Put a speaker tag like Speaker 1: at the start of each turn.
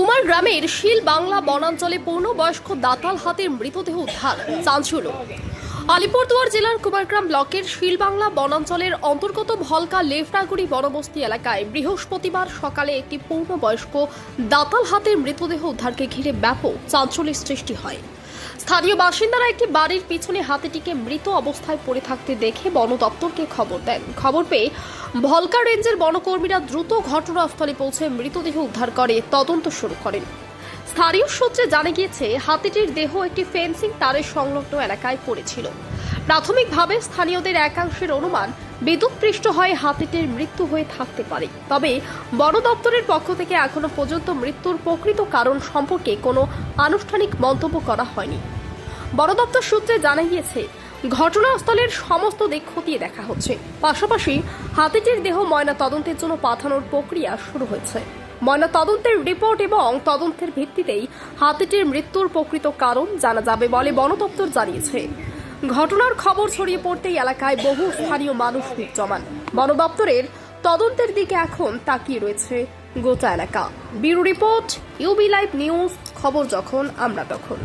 Speaker 1: কুমার গ্রামের শিল বাংলা বনাঞ্চলে পূর্ণবয়স্ক দাতাল হাতির মৃতদেহ উদ্ধার, চাঞ্চল্য। আলিপুরদুয়ার জেলার কুমারগ্রাম ব্লকের শিলবাংলা বনাঞ্চলের অন্তর্গত ভলকা লেফরাগুড়ি বনবস্তি এলাকায় বৃহস্পতিবার সকালে একটি পূর্ণবয়স্ক দাতাল হাতির মৃতদেহ উদ্ধারকে ঘিরে ব্যাপক চাঞ্চল্যের সৃষ্টি হয়। স্থানীয় বাসিন্দারা একটি বাড়ির পিছনে হাতিটিকে মৃত অবস্থায় পড়ে থাকতে দেখে বন দপ্তরকে খবর দেন। খবর পেয়ে ভলকা রেঞ্জের বনকর্মীরা দ্রুত ঘটনাস্থলে পৌঁছে মৃতদেহ উদ্ধার করে তদন্ত শুরু করেন। স্থানীয় সূত্রে জানা গিয়েছে, হাতিটির দেহ একটি ফেন্সিং তারের সংলগ্ন এলাকায় পড়েছিল। প্রাথমিকভাবে স্থানীয়দের একাংশের অনুমান বিদ্যুৎপৃষ্ট হয়ে হাতিটির মৃত্যু হয়ে থাকতে পারে। তবে বন দপ্তরের পক্ষ থেকে এখনো পর্যন্ত মৃত্যুর প্রকৃত কারণ সম্পর্কে কোনো আনুষ্ঠানিক মন্তব্য করা হয়নি। বন দপ্তর সূত্রে জানা গিয়েছে, ঘটনাস্থলের সমস্ত দিক খতিয়ে দেখা হচ্ছে। পাশাপাশি হাতিটির দেহ ময়না তদন্তের জন্য পাঠানোর প্রক্রিয়া শুরু হয়েছে। ময়না তদন্তের রিপোর্ট এবং তদন্তের ভিত্তিতেই হাতিটির মৃত্যুর প্রকৃত কারণ জানা যাবে বলে বন দপ্তর জানিয়েছে। ঘটনার খবর ছড়িয়ে পড়তেই এলাকায় বহু স্থানীয় মানুষ ভিড় জমান। বন দপ্তরের তদন্তের দিকে এখন তাকিয়ে রয়েছে গোটা এলাকা। Bureau report, UB live news, খবর যখন আমরা তখন।